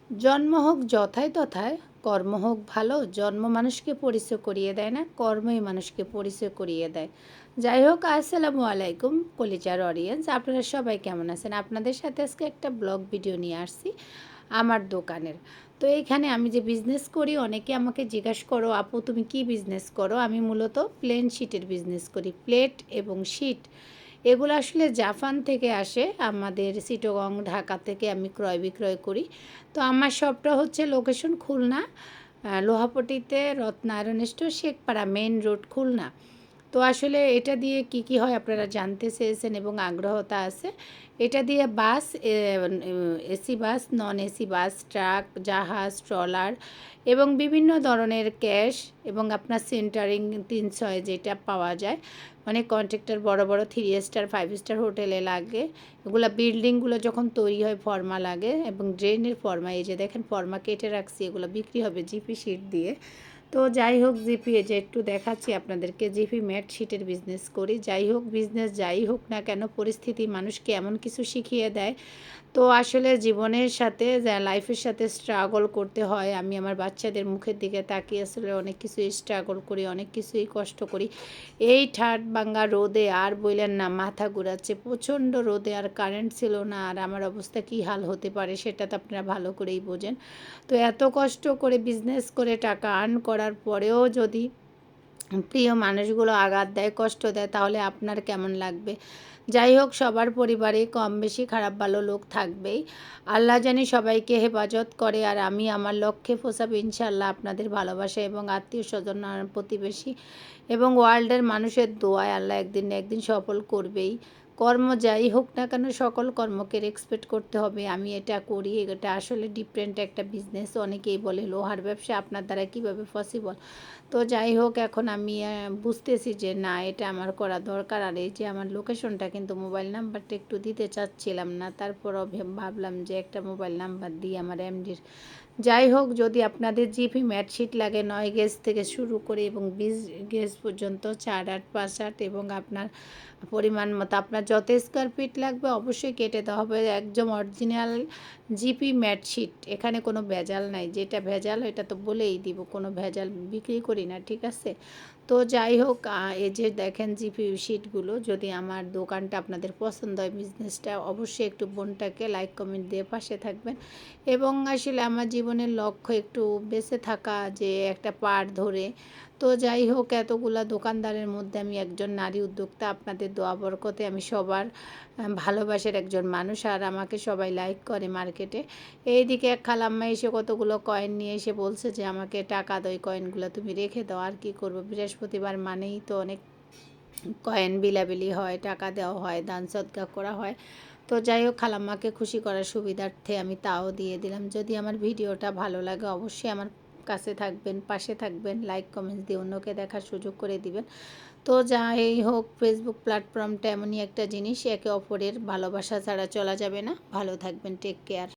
জন্ম হোক যথায় তথায়, কর্ম হোক ভালো। জন্ম মানুষকে পরিচয় করিয়ে দেয় না, কর্মই মানুষকে পরিচয় করিয়ে দেয়। যাই হোক, আসসালামু আলাইকুম কলিজার অডিয়েন্স, আপনারা সবাই কেমন আছেন? আপনাদের সাথে আজকে একটা ব্লগ ভিডিও নিয়ে আসছি আমার দোকানের। তো এইখানে আমি যে বিজনেস করি, অনেকে আমাকে জিজ্ঞাসা করো, আপু তুমি কি বিজনেস করো? আমি মূলত প্লেন শিটের বিজনেস করি, প্লেট এবং শিট। এগুলো আসলে জাপান থেকে আসে, আমাদের চিটাগং ঢাকা থেকে আমি ক্রয় বিক্রয় করি। তো আমার শপটা হচ্ছে লোকেশন খুলনা, লোহাপট্টিতে Ratna iron store, Shekhpara main road, Khulna. তো আসলে এটা দিয়ে কি কি হয় আপনারা জানতে চেয়েছেন এবং আগ্রহতা আছে। এটা দিয়ে bus, AC bus, non AC bus, truck, জাহাজ, ট্রলার এবং বিভিন্ন ধরনের ক্যাশ এবং আপনার সেন্টারিং 3 6 যেটা পাওয়া যায়, অনেক কন্ট্রাক্টর বড় বড় 3 স্টার 5 স্টার হোটেলে লাগে। এগুলো বিল্ডিংগুলো যখন তৈরি হয় ফর্মা লাগে, এবং ড্রেনের ফর্মা, এই যে দেখেন ফর্মা কেটে রাখছি, এগুলো বিক্রি হবে জিপি শিট দিয়ে। তো যাই হোক, জিপি যে একটু দেখাচ্ছি আপনাদেরকে, জিপি ম্যাট শিটের বিজনেস করি। যাই হোক, বিজনেস যাই হোক না কেন, পরিস্থিতি মানুষকে এমন কিছু শিখিয়ে দেয়। তো আসলে জীবনের সাথে, লাইফের সাথে স্ট্রাগল করতে হয়। আমি আমার বাচ্চাদের মুখের দিকে তাকিয়ে আসলে অনেক কিছুই স্ট্রাগল করি, অনেক কিছুই কষ্ট করি। এই ঠাট ভাঙ্গা রোদে আর বললেন না, মাথা ঘুরাচ্ছে প্রচণ্ড রোদে, আর কারেন্ট ছিল না, আর আমার অবস্থা কী হাল হতে পারে সেটা তো আপনারা ভালো করেই বোঝেন। তো এত কষ্ট করে বিজনেস করে টাকা আর্ন করার পরেও যদি প্রিয় মানুষগুলো আঘাত দেয়, কষ্ট দেয়, তাহলে আপনার কেমন লাগবে? যাই হোক, সবার পরিবারে কম বেশি খারাপ ভালো লোক থাকবেই। আল্লাহ জানি সবাইকে হেফাজত করে, আর আমি আমার লক্ষ্যে পৌঁছাবো ইনশাআল্লাহ আপনাদের ভালোবাসা এবং আত্মীয় স্বজন, প্রতিবেশী এবং ওয়ার্ল্ডের মানুষের দোয়ায় আল্লাহ একদিন না একদিন সফল করবেই। কর্ম যাই হোক না কেন, সকল কর্মকে রেসপেক্ট করতে হবে। আমি এটা করি, এটা আসলে ডিফারেন্ট একটা বিজনেস। অনেকেই বলে লোহার ব্যবসা আপনার দ্বারা কীভাবে পসিবল। তো যাই হোক, এখন আমি বুঝতেছি যে না, এটা আমার করা দরকার। আর এই যে আমার লোকেশনটা কিন্তু মোবাইল নাম্বারটা একটু দিতে চাচ্ছিলাম না, তারপরও ভাবলাম যে একটা মোবাইল নাম্বার দিই আমার এমডির। যাই হোক, যদি আপনাদের জিপি ম্যাট শিট লাগে 9 গেজ থেকে শুরু করে এবং 20 গেজ পর্যন্ত, 4 8 5 8, এবং আপনার পরিমাণ মতো আপনার যত স্কোয়ার ফিট লাগবে অবশ্যই কেটে দেওয়া হবে। একদম অরিজিনাল জিপি ম্যাট শিট, এখানে কোনো ভেজাল নাই। যেটা ভেজাল এটা তো বলেই দিব, কোনো ভেজাল বিক্রি করি না, ঠিক আছে? তো যাই হোক, এই যে দেখেন জিপি শিটগুলো, যদি আমার দোকানটা আপনাদের পছন্দ হয়, বিজনেসটা, অবশ্যই একটু বোনটাকে লাইক কমেন্ট দিয়ে পাশে থাকবেন। এবং আসলে আমার জীবনের লক্ষ্য একটু বেঁচে থাকা, যে একটা পাড় ধরে। তো যাই হোক, এতগুলা দোকানদারের মধ্যে আমি একজন নারী উদ্যোক্তা, আপনাদের দোয়া বরকতে আমি সবার ভালোবাসার একজন মানুষ, আর আমাকে সবাই লাইক করে মার্কেটে। এইদিকে এক খালাম্মা এসে কতগুলো কয়েন নিয়ে এসে বলছে যে আমাকে টাকা দাও, এই কয়েনগুলো তুমি রেখে দাও। আর কি করব, বৃহস্পতিবার মানেই তো অনেক কয়েন বিলাবিলি হয়, টাকা দেওয়া হয়, দান সদকা করা হয়। তো যাই হোক, খালাম্মাকে খুশি করার সুবিধার্থে আমি তাও দিয়ে দিলাম। যদি আমার ভিডিওটা ভালো লাগে অবশ্যই আমার কাছে থাকবেন, পাশে থাকবেন, লাইক কমেন্টস দিয়ে অন্যকে দেখার সুযোগ করে দিবেন। তো যাই হোক, ফেসবুক প্ল্যাটফর্মটা এমনই একটা জিনিস, একে অপরের ভালোবাসা ছাড়া চলা যাবে না। ভালো থাকবেন, টেক কেয়ার।